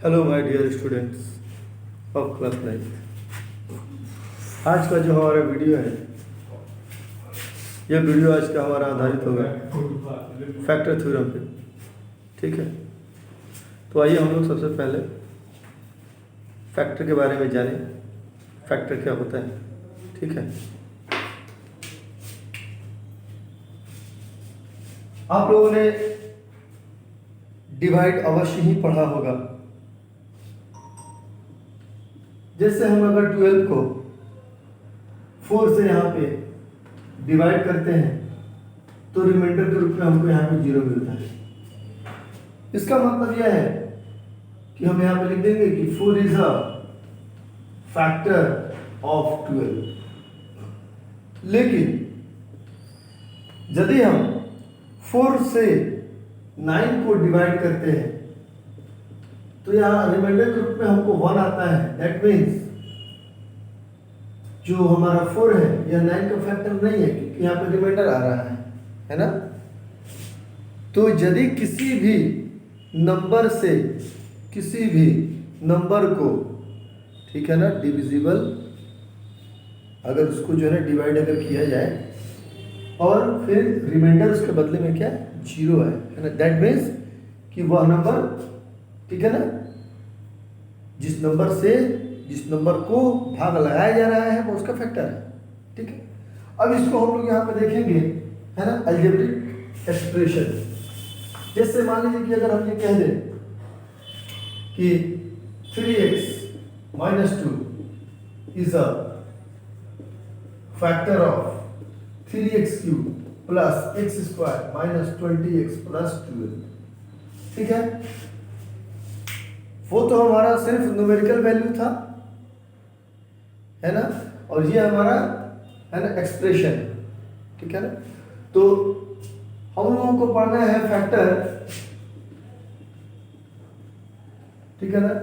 Hello my dear students of class 9। आज का जो हमारा वीडियो है, यह वीडियो आज का हमारा आधारित होगा फैक्टर थ्योरम पे। ठीक है, तो आइए हम लोग सबसे पहले फैक्टर के बारे में जानें। फैक्टर क्या होता है? ठीक है, आप लोगों ने डिवाइड अवश्य ही पढ़ा होगा। जैसे हम अगर 12 को 4 से यहाँ पे डिवाइड करते हैं तो रिमाइंडर के रूप में हमको यहाँ पे 0 मिलता है। इसका मतलब यह है कि हम यहाँ पे लिख देंगे कि 4 इज अ फैक्टर ऑफ 12। लेकिन यदि हम 4 से 9 को डिवाइड करते हैं तो यहाँ रिमाइंडर के रूप में हमको 1 आता है। दैट मीन्स जो हमारा 4 है यह 9 का फैक्टर नहीं है, क्योंकि यहाँ पे रिमाइंडर आ रहा है ना। तो यदि किसी भी नंबर से किसी भी नंबर को, ठीक है ना, डिविजिबल अगर उसको जो है ना डिवाइड अगर किया जाए और फिर रिमाइंडर उसके बदले में क्या 0 है ना, दैट मीन्स कि वह नंबर, ठीक है ना, जिस नंबर को भाग लगाया जा रहा है वो उसका फैक्टर है। ठीक है, अब इसको हम लोग यहाँ पे देखेंगे, है ना, अलजेब्रिक एक्सप्रेशन। जैसे मान लीजिए कि अगर हम ये कह दें कि 3x - 2 is a factor of 3x³ + x² - 20x + 12। ठीक है, वो तो हमारा सिर्फ न्यूमेरिकल वैल्यू था, है ना, और ये हमारा है ना एक्सप्रेशन। ठीक है ना, तो हम लोगों को पढ़ना है फैक्टर, ठीक है ना,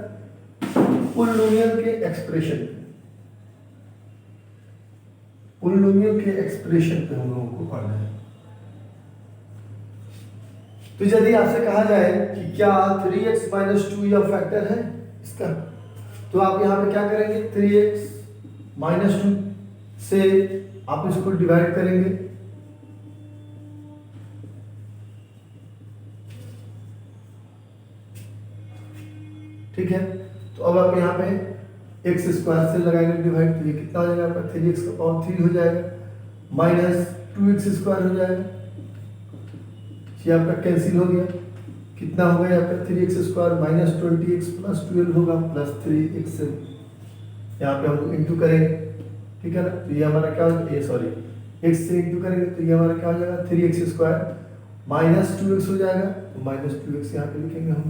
पॉलिनोमियल के एक्सप्रेशन। पॉलिनोमियल के एक्सप्रेशन पे हम लोगों को पढ़ना है। तो यदि आपसे कहा जाए कि क्या 3x - 2 यह फैक्टर है इसका, तो आप यहाँ पे क्या करेंगे, 3x - 2 से आप इसको डिवाइड करेंगे। ठीक है, तो अब आप यहाँ पे x² से लगाएंगे डिवाइड, तो ये कितना हो जाएगा आपका 3x³ हो जाएगा -2x² हो जाएगा। ये आपका कैंसिल हो गया, कितना हो गया आपका 3x² - 20x + 12 होगा प्लस 3x से यहाँ पे हम इंटू करेंगे। ठीक है ना, तो ये हमारा क्या हो जाएगा, x से इंटू करेंगे तो ये हमारा क्या हो जाएगा 3x² - 2x हो जाएगा, तो -2x यहाँ पे लिखेंगे हम।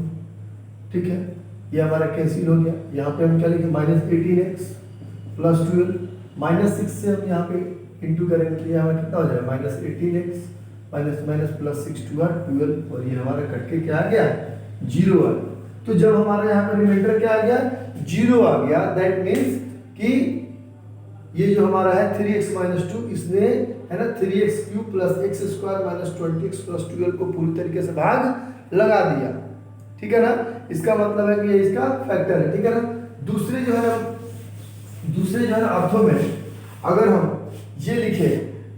ठीक है, ये हमारा कैंसिल हो गया। यहाँ पे हम क्या लिखेंगे -18x + 12 -6 से हम यहाँ पे इंटू करेंगे तो ये हमारा कितना हो जाएगा -18x -+6 2 12, और ये हमारा कट के क्या आ गया 0 आ गया। तो जब हमारा यहाँ पर रिमाइंडर क्या आ गया 0 आ गया, दैट मीन्स कि ये जो हमारा है 3x - 2, इसने, है ना, 3x³ + x² - 20x + 12 को पूरी तरीके से भाग लगा दिया। ठीक है ना, इसका मतलब है कि ये इसका फैक्टर है। ठीक है ना, दूसरे जो है ना अर्थों में अगर हम ये लिखे,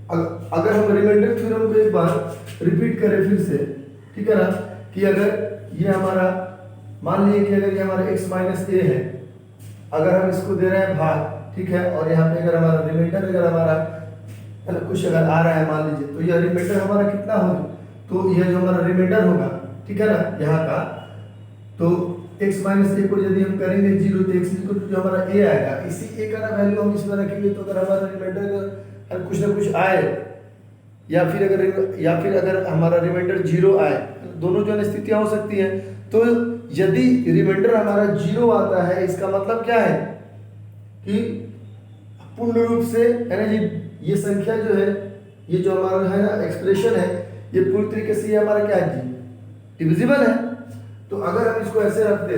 अगर हम रिमाइंडर थ्योरम को एक बार रिपीट करें फिर से, ठीक है ना, कि अगर ये हमारा, मान लीजिए कि अगर ये हमारा x - a है, अगर हम इसको दे रहे हैं भाग, ठीक है, और यहाँ पे अगर हमारा रिमाइंडर अगर हमारा, है ना, कुछ अगर आ रहा है मान लीजिए, तो यह रिमाइंडर हमारा कितना होगा, तो यह जो हमारा रिमाइंडर होगा, ठीक है ना, यहाँ का, तो x - a को यदि हम करेंगे 0 तो x जो हमारा a आएगा, इसी a का ना वैल्यू हम इसमें रखेंगे। तो अगर हमारा रिमाइंडर कुछ ना कुछ आए या फिर अगर हमारा रिमाइंडर 0 आए, दोनों जो स्थितियां हो सकती हैं। तो यदि रिमाइंडर हमारा 0 आता है, इसका मतलब क्या है कि पूर्ण रूप से, है ना, ये संख्या जो है, ये जो हमारा है ना एक्सप्रेशन है, ये पूरी तरीके से ये हमारा क्या है डिविजिबल है। तो अगर हम इसको ऐसे रख दे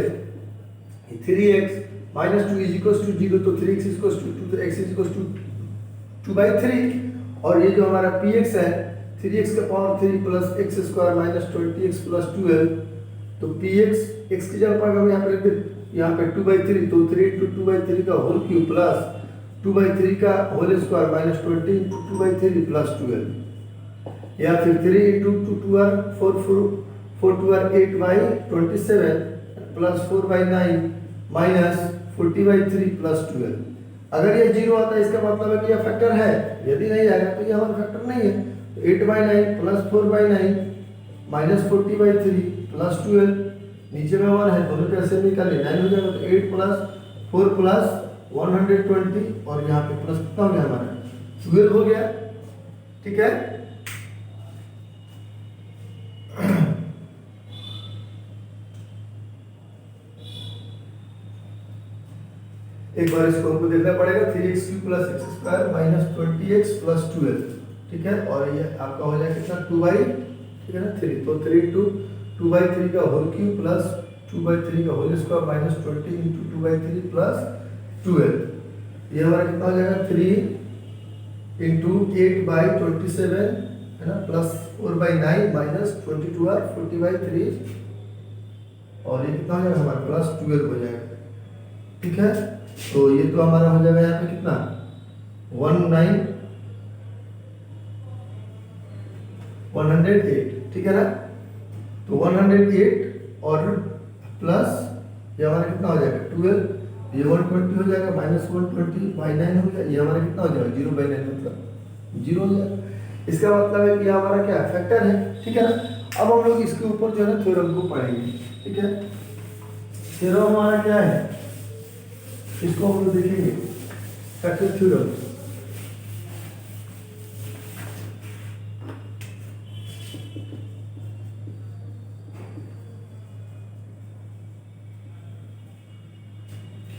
3x - 2 = 0, तो 3x = 2, तो x = 2/3, और ये जो हमारा px है 3x³ + x² - 20x + 12, तो px x की जगह पर हम यहाँ पे लिख दें, यहाँ पे 2/3, तो 3 × 2/3 का होल क्यूब प्लस 2/3 का होल स्क्वायर माइनस 20 × 2/3 प्लस 12, या फिर 3 × 2 are 4 2 are 8/27 plus 4/9 minus 40/3 plus 12। अगर ये 0 आता है इसका मतलब है कि यह फैक्टर है, यदि नहीं आएगा तो यह हमारा फैक्टर नहीं है। तो 8/9 प्लस 4/9 माइनस 40/3 प्लस 12, नीचे में 1 है, दोनों कैसे निकाले 9 हो जाएगा, तो 8 प्लस 4 प्लस 120 और यहाँ पे प्लस कितना हो गया हमारा 12 हो गया। ठीक है, एक बार इसको हमको देखना पड़ेगा, 3x³ plus x² minus 20x plus 12। ठीक है, और ये आपका हो जाएगा कितना 2/3, ठीक है ना 3, तो 3 × 2/3 का होल क्यूब प्लस 2/3 का होल स्क्वायर माइनस 20 × 2/3 प्लस 12, ये हमारा कितना हो जाएगा 3 × 8/27 है ना प्लस 4/9 माइनस 22 और 40/3, और ये कितना हो जाएगा हमारा प्लस 12 हो जाएगा। ठीक है, तो ये तो हमारा हो जाएगा यहाँ पे कितना 108, ठीक है ना, तो 108 और प्लस ये हमारा कितना हो जाएगा 12, ये 120 हो जाएगा माइनस 120/9 हो जाएगा, ये हमारा कितना हो जाएगा 0/9 मतलब 0 हो जाएगा। इसका मतलब है कि हमारा क्या फैक्टर है। ठीक है ना, अब हम लोग इसके ऊपर जो है ना थ्योरम को पढ़ेंगे। ठीक है, थ्योरम हमारा क्या है, इसको हम लोग देखेंगे फैक्टर थ्योरम।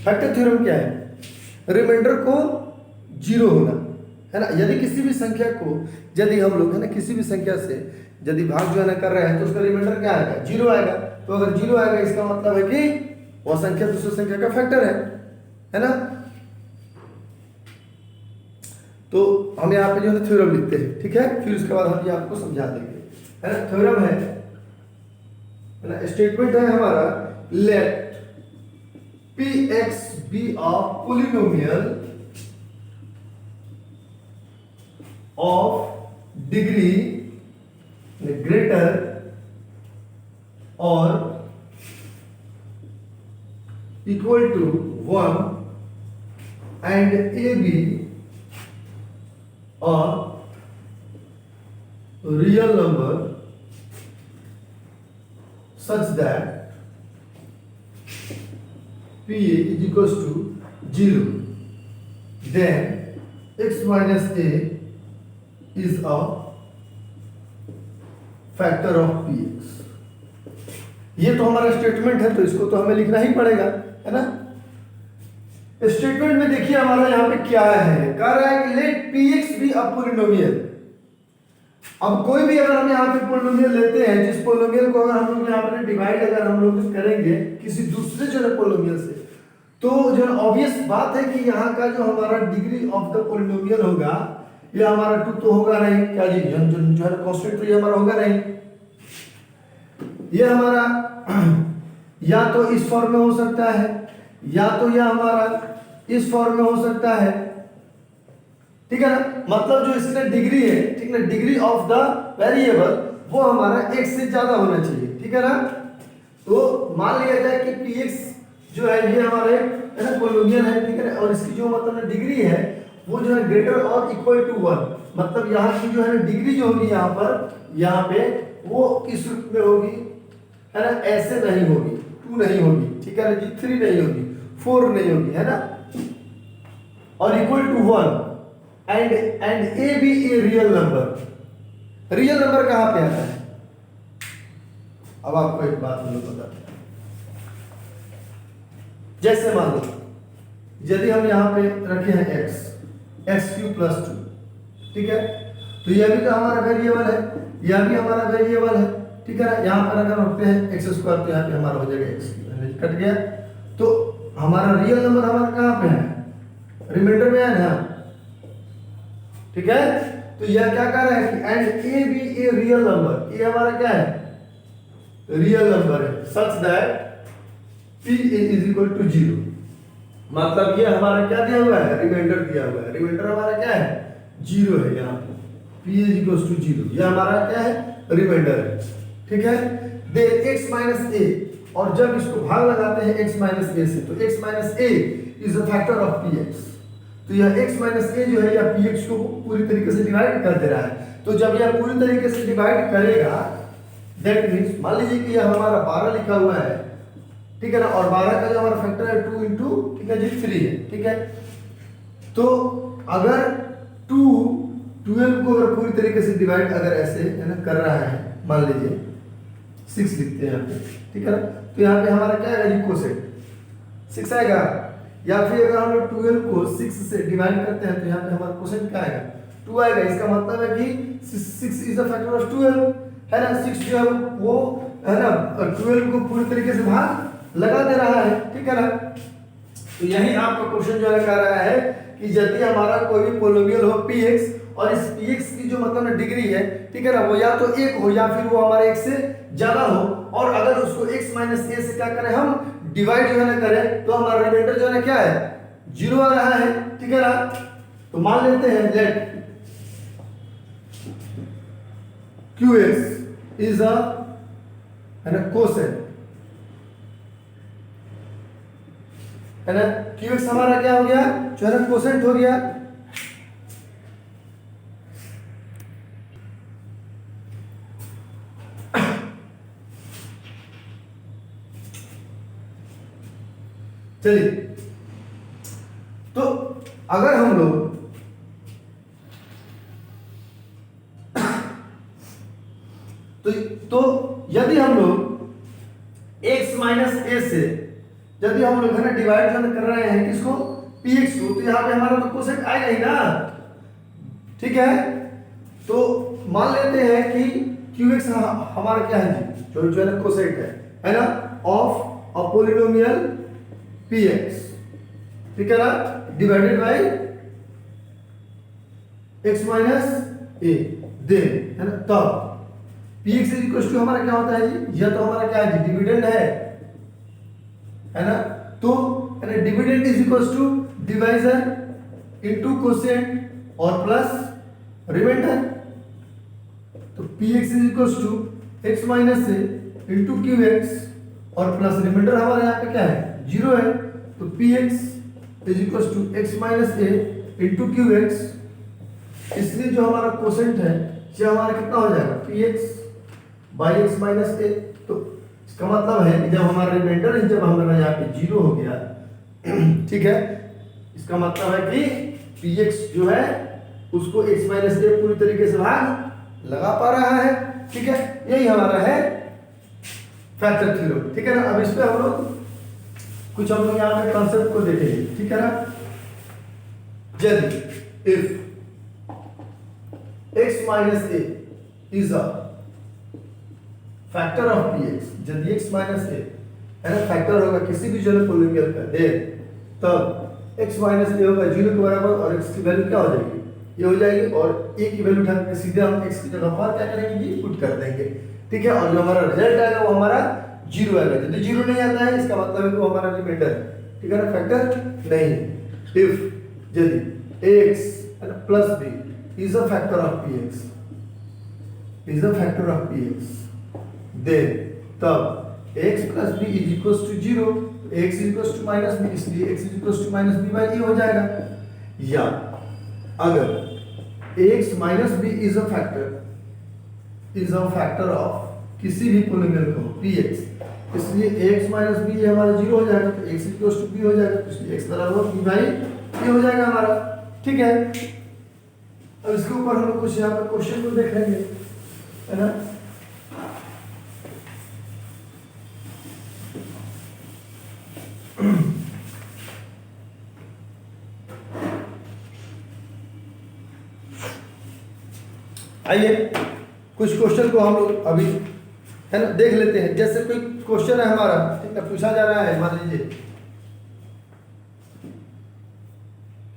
फैक्टर थ्योरम क्या है, रिमाइंडर को 0 होना है ना, यदि किसी भी संख्या को यदि हम लोग है ना किसी भी संख्या से यदि भाग जो है ना कर रहे हैं तो उसका रिमाइंडर क्या आएगा 0 आएगा। तो अगर 0 आएगा इसका मतलब है कि वह संख्या दूसरी संख्या का फैक्टर है ना। तो हम यहाँ पे जो है थ्योरम लिखते हैं। ठीक है, फिर उसके बाद हम ये आपको समझा देंगे है ना। थ्योरम है ना, स्टेटमेंट है हमारा late Px be a polynomial of degree greater or equal to 1 and AB a real number such that P is equals to 0, then x minus a is a factor of Px। ये तो हमारा statement है, तो इसको तो हमें लिखना ही पड़ेगा है ना। स्टेटमेंट में देखिए हमारा यहाँ पे क्या है, कह रहा है कि let Px be a polynomial. अब कोई भी अगर हम यहाँ पे पोलिनोमियल लेते हैं, जिस पोलिनोमियल को अगर हम लोग यहाँ पे डिवाइड अगर हम लोग करेंगे किसी दूसरे जो है पोलिनोमियल से, तो जो ऑब्वियस बात है कि यहाँ का जो हमारा डिग्री ऑफ द पोलिनोमियल होगा ये हमारा 2 तो होगा नहीं, क्या जी जो है कांस्टेंट, तो ये हमारा होगा नहीं। ये हमारा या तो इस फॉर्म में हो सकता है, या तो यह हमारा इस फॉर्म में हो सकता है। ठीक है ना, मतलब जो इसका डिग्री है, ठीक ना, डिग्री ऑफ द वेरिएबल वो हमारा x से ज्यादा होना चाहिए। ठीक है ना, तो मान लिया जाए कि px जो है ये हमारे पोलिनोमियल है। ठीक है ना, और इसकी जो मतलब डिग्री है वो जो है ग्रेटर और इक्वल टू 1, मतलब यहाँ की जो है डिग्री जो होगी यहाँ पे वो किस रूप में होगी है ना, ऐसे नहीं होगी, 2 नहीं होगी, ठीक है ना जी, 3 नहीं होगी, 4 नहीं होगी है ना, और equal to 1 and a b a real number. Real number कहां पे आता है, अब आपको एक बात हम लोग बताते हैं। जैसे मान लो यदि हम यहां पे रखे हैं x³ + 2, ठीक है, तो यह भी तो हमारा वेरिएबल है, यह भी हमारा वेरिएबल है। ठीक है ना, यहां पर अगर रखते हैं x² तो यहां पे हमारा हो जाएगा x³ कट गया, तो हमारा रियल नंबर हमारा कहां पे है, रिमाइंडर में है ना। ठीक है, तो यह क्या कह रहा है कि and a b a real number, ये हमारा क्या है, रियल नंबर है, such that p is equal to 0, मतलब ये हमारा क्या दिया हुआ है, रिमाइंडर दिया हुआ है। रिमाइंडर हमारा क्या है, 0 है। यहाँ पे पी इज इक्वल टू 0, ये हमारा क्या है, रिमाइंडर है। ठीक है, दे x माइनस ए, और जब इसको भाग लगाते हैं x माइनस ए से, तो x minus A is a factor of P x. तो यह x माइनस ए जो है या पी एक्स को पूरी तरीके से डिवाइड कर दे रहा है। तो जब यह पूरी तरीके से डिवाइड करेगा, दैट मीन्स मान लीजिए कि यह हमारा 12 लिखा हुआ है, ठीक है ना, और 12 का जो हमारा फैक्टर है 2 इंटू, ठीक है जी, 3 है। ठीक है, तो अगर 2 12 को अगर पूरी तरीके से डिवाइड अगर ऐसे है ना कर रहा है, मान लीजिए 6 लिखते हैं यहाँ पे, ठीक है ना, तो यहाँ पे हमारा क्या आएगा जी, कोसेट 6 आएगा। या फिर अगर हम लोग 12 को 6 से डिवाइड करते हैं तो यहाँ पे हमारा कोसेट क्या आएगा, 2 आएगा। इसका मतलब है कि 6 इज द फैक्टर ऑफ 12, है ना। 6 जो है वो है ना 12 को पूरी तरीके से भाग लगा दे रहा है, ठीक है ना। तो यही आपका क्वेश्चन जो है कह रहा है कि यदि हमारा कोई भी पोलिनोमियल हो px, और इस px की जो मतलब डिग्री है, ठीक है ना, वो या तो 1 हो या फिर वो हमारे 1 से ज्यादा हो, और अगर उसको x माइनस ए से क्या करें हम, डिवाइड जो है ना करें, तो हमारा रिमाइंडर जो है ना क्या है, 0 आ रहा है। ठीक है ना, तो मान लेते हैं लेट qx इज अ है ना कोसेट, है ना, qx हमारा क्या हो गया, जो है ना कोसेंट हो गया। चलिए, तो अगर हम लोग तो यदि हम लोग x माइनस ए से यदि हम लोग है ना डिवाइड कर रहे हैं किसको, px को, तो यहाँ पे हमारा तो कोसेट आएगा ही ना। ठीक है, तो मान लेते हैं कि qx हमारा क्या है जी, जो है ना कोसेट है ना, ऑफ अ पोलिनोमियल px, ठीक है ना, divided by x minus a, then है ना, तब px इज इक्वल टू हमारा क्या होता है जी, यह तो हमारा क्या है जी, डिविडेंड है ना। तो है ना dividend is equal to divisor into quotient और प्लस रिमाइंडर। तो px is equal to x minus a into qx और प्लस रिमाइंडर हमारे यहाँ पे क्या है, 0 है। तो px is equal to x minus a into qx, इसलिए जो हमारा कोसेंट है ये हमारा कितना हो जाएगा, px बाई x माइनस ए। तो इसका मतलब है कि जब हमारा रिमाइंडर है, जब हमारा यहाँ पे 0 हो गया, ठीक है, इसका मतलब है कि px जो है उसको x माइनस ए पूरी तरीके से भाग लगा पा रहा है। ठीक है, यही हमारा है फैक्टर थ्योरम। ठीक है ना, अब इस पे हम लोग कुछ हम लोग यहाँ पे कॉन्सेप्ट को देखेंगे। ठीक है ना, यदि if x minus A is a factor of px, यदि x माइनस ए है ना फैक्टर होगा किसी भी जनरल पोलिनोमियल का, दे तब x माइनस ए होगा 0 के बराबर, और x की वैल्यू क्या हो जाएगी, ये हो जाएगी, और a की वैल्यू उठा के सीधे हम x की जगह पर क्या करेंगे जी, पुट कर देंगे। ठीक है, और जो हमारा रिजल्ट आएगा वो हमारा 0 आएगा। यदि 0 नहीं आता है, इसका मतलब है कि वो हमारा रिमाइंडर है। ठीक है ना, फैक्टर नहीं। इफ यदि x plus b is a factor of px, is a factor of px, then तब x plus b is equals to 0, x is equals to minus b, इसलिए x is equals to minus b by e हो जाएगा। या अगर x minus b is a factor of किसी भी polynomial को px, इसलिए x minus b ये हमारा 0 हो जाएगा, तो x is equals to b हो जाएगा, तो इसलिए x बराबर b by e हो जाएगा हमारा। ठीक है, अब इसके ऊपर हम लोग कुछ यहाँ पर क्वेश्चन को देख लेंगे, है ना। आइए कुछ क्वेश्चन को हम लोग अभी है ना देख लेते हैं। जैसे कोई क्वेश्चन है हमारा, ठीक है, पूछा जा रहा है, मान लीजिए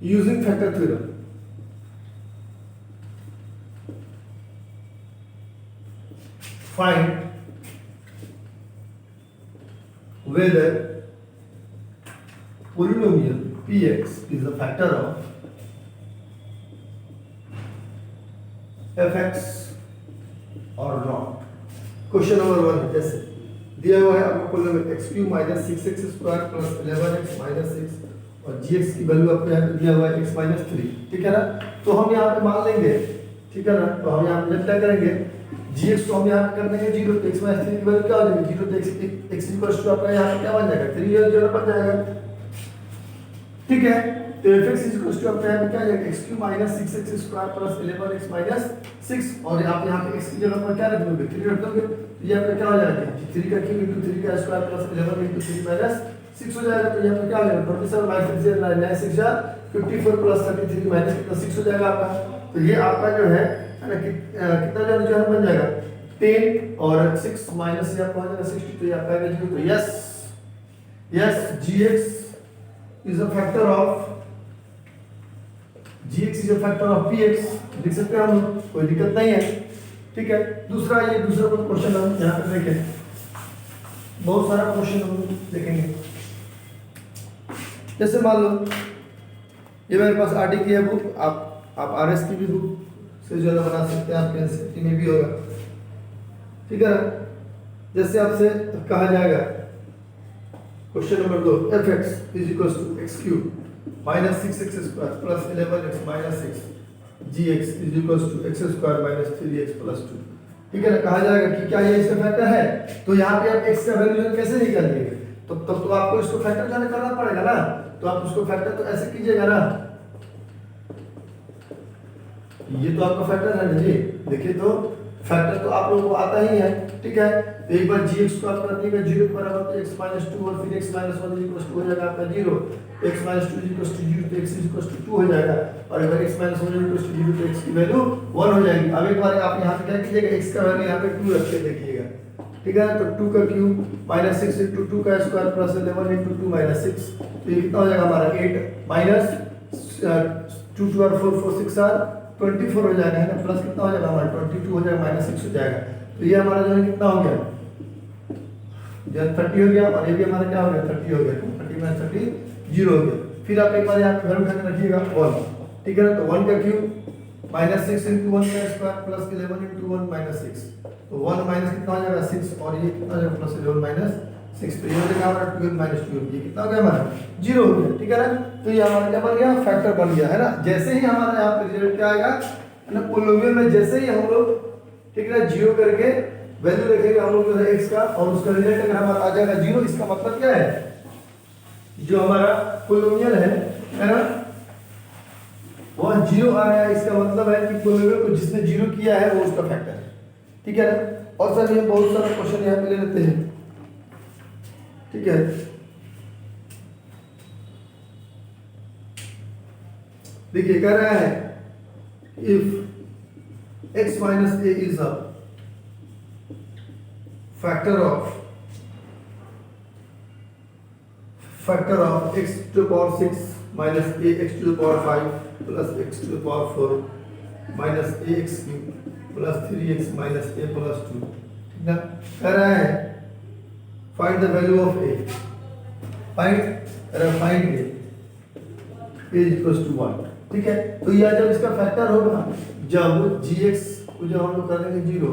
using factor theorem, find whether polynomial px is a factor of fx or not। Question number 1 जैसे दिया हुआ है आपको polynomial x cube minus 6x square plus 11x minus 6 और gx की वैल्यू आपको यहाँ पे दिया हुआ है x माइनस 3, ठीक है ना। तो हम यहाँ पे मान लेंगे, ठीक है ना। तो हम यहाँ पे क्या करेंगे, gx को हम यहाँ पे कर देंगे 0, तो x माइनस 3 की वैल्यू क्या हो जाएगी 0, तो x इक्वल्स टू आपका यहाँ पे क्या बन जाएगा 3 या 0 बन जाएगा, ठीक है। तो fx इक्वल्स टू आपका यहाँ पे क्या आ जाएगा x cube minus 6x square plus 11x minus 6 और आप यहाँ पे x की जगह पर क्या रख दोगे 3 रख दोगे, तो यहाँ पे क्या हो जाएगा 3 का क्यूब इंटू 3 का स्क्वायर प्लस 11 इंटू 3 माइनस 6 हो जाएगा। तो यहाँ पे क्या हो जाएगा 27 माइनस 6 9 6 जा 54 प्लस 33 माइनस कितना 6 हो जाएगा आपका। तो ये आपका जो है ना कितना जो है बन जाएगा 10 और 6 माइनस ये आपका हो जाएगा 60, तो ये आपका आएगा 0। तो yes gx is a factor of px लिख सकते हैं हम, कोई दिक्कत नहीं है, ठीक है। दूसरा क्वेश्चन हम यहाँ पे देखें, बहुत सारा क्वेश्चन हम देखेंगे। जैसे मान लो ये मेरे पास आरडी की है बुक, आप आरएस की भी बुक से जो है बना सकते हैं, आपके एनसीईआरटी में भी होगा, ठीक है ना। जैसे आपसे कहा जाएगा question number 2 fx is equal to x cube minus 6x square plus 11x minus 6 gx is equal to x square minus 3x plus 2, ठीक है ना। कहा जाएगा कि क्या ये इसका फैक्टर है, तो यहाँ पे आप x का वैल्यू कैसे निकालेंगे, तो आपको इसको फैक्टर जाने करना पड़ेगा ना। तो आप उसको फैक्टर तो ऐसे कीजिएगा ना, ये तो आपका फैक्टर है ना जी, देखिए तो फैक्टर तो आप लोगों को आता ही है, ठीक है। तो एक बार gx को आप कर देंगे 0 के बराबर तो x माइनस 2 और फिर x माइनस 1 इक्वल टू हो जाएगा आपका 0, x माइनस 2 इक्वल टू 0 तो x इक्वल टू 2 हो जाएगा, और अगर x माइनस 1 इक्वल टू 0 तो x की वैल्यू 1 हो जाएगी। अब एक बार आप यहाँ पे क्या कीजिएगा, x का वैल्यू यहाँ पे 2 रख के देखिएगा, ठीक है। तो 2 का क्यूब माइनस 6 इंटू 2 का स्क्वायर प्लस 11 इंटू 2 माइनस 6, तो ये कितना हो जाएगा हमारा 8 माइनस 2 2 और 4 4 6 आर 24 हो जाएगा, है ना। प्लस कितना हो जाएगा हमारा 22 हो जाएगा, माइनस 6 हो जाएगा। तो ये हमारा जो है कितना हो गया, जो 30 हो गया, और ये भी हमारा क्या हो गया 30 हो गया, 30 माइनस 30 0 हो गया। फिर आप एक बार यहाँ पे वैल्यू उठा के रखिएगा 1, ठीक है ना। तो 1 का क्यूब माइनस 6 इंटू 1 का स्क्वायर प्लस 11 इंटू 1 माइनस 6, तो 1 माइनस कितना हो जाएगा 6, और ये कितना हो जाएगा प्लस 11 माइनस 6, तो ये हो जाएगा हमारा 12 माइनस 12, ये कितना हो गया हमारा 0 हो गया, ठीक है ना। तो ये हमारा क्या बन गया, फैक्टर बन गया, है ना। जैसे ही हमारा यहाँ पे रिजल्ट क्या आएगा ना, पोलिनोमियल में जैसे ही हम लोग, ठीक है ना, 0 करके वैल्यू रखेंगे हम लोग जो है x का, और उसका रिजल्ट अगर हमारा आ जाएगा 0, इसका मतलब क्या है, जो हमारा पोलिनोमियल है ना, वो 0 आ रहा है, इसका मतलब है कि पोलिनोमियल को जिसने 0 किया है वो उसका फैक्टर है, ठीक है ना। और सर ये बहुत सारा क्वेश्चन यहाँ पे ले लेते हैं, ठीक है। देखिए कह रहा है if x minus a is a factor of x to the power 6 minus a x to the power 5 plus x to the power 4 minus ax cube plus 3x minus a plus 2, ठीक ना। कह रहा है find the value of a, find a is equals to 1, ठीक है। तो यह जब इसका फैक्टर होगा, जब gx को जब हम लोग कर देंगे 0,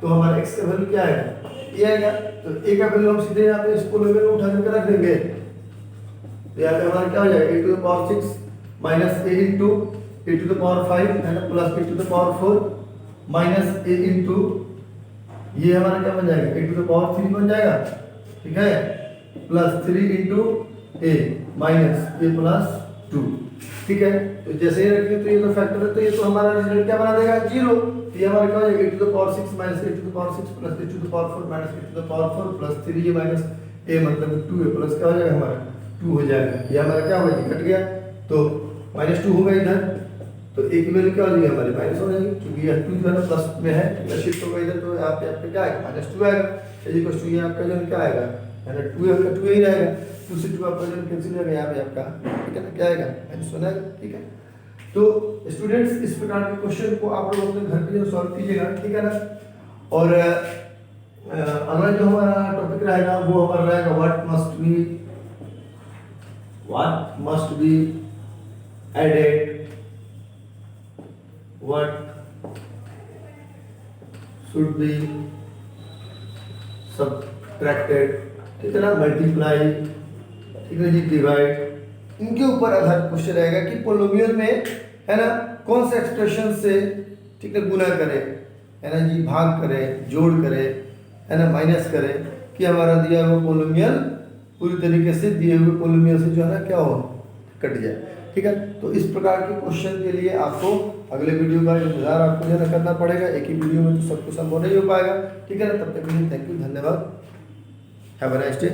तो हमारा x का वैल्यू क्या आएगा, ये आएगा। तो a का वैल्यू हम सीधे यहाँ पे इसको लेवल में उठा के रख देंगे, तो यहाँ पे हमारा क्या हो जाएगा a to the power 6 minus a into a to the power 5 है ना, plus a to the power 4 minus a into ये हमारा क्या बन जाएगा a टू द पावर 3 बन जाएगा, ठीक है, plus 3 into a minus a plus 2, ठीक है। तो जैसे ही रखेंगे तो ये तो फैक्टर है, तो ये तो हमारा रिजल्ट क्या बना देगा 0। तो ये हमारा क्या हो जाएगा a to the power 6 minus a to the power 6 plus a to the power 4 minus a to the power 4 plus 3 minus a मतलब 2 है, प्लस क्या हो जाएगा हमारा 2 हो जाएगा। ये हमारा क्या होगा, कट गया, तो माइनस 2 होगा इधर, तो a की वैल्यू क्या हो जाएगी हमारी माइनस हो जाएगी, क्योंकि ये 2 जो है ना प्लस में है, तो शिफ्ट होगा इधर, तो यहाँ पे क्या आएगा -2 आएगा, इक्वल टू ये आपका जो क्या आएगा है ना 2 ही रहेगा, 2 से 2 आपका जो कैंसिल हो जाएगा यहाँ पे आपका, ठीक है ना, क्या आएगा -1 आएगा, ठीक है। तो स्टूडेंट्स इस प्रकार के क्वेश्चन को आप लोग अपने घर पे सॉल्व कीजिएगा, ठीक है ना। और अगला जो हमारा टॉपिक रहेगा वो हमारा रहेगा what what must be added, what should be subtracted, ठीक है ना, मल्टीप्लाई, ठीक है जी, डिवाइड, इनके ऊपर आधारित क्वेश्चन रहेगा कि पोलिनोमियल में है ना कौन से एक्सप्रेशन से, ठीक है, गुना करें, है ना जी, भाग करें, जोड़ करें, है ना, माइनस करें कि हमारा दिया हुआ पोलिनोमियल पूरी तरीके से दिए हुए पोलिनोमियल से जो है ना क्या हो, कट जाए, ठीक है। तो इस प्रकार के क्वेश्चन के लिए आपको अगले वीडियो का इंतजार आपको जो है करना पड़ेगा, एक ही वीडियो में तो सब कुछ संभव नहीं हो पाएगा, ठीक है ना। तब तक के लिए थैंक यू, धन्यवाद, हैव अ नाइस डे।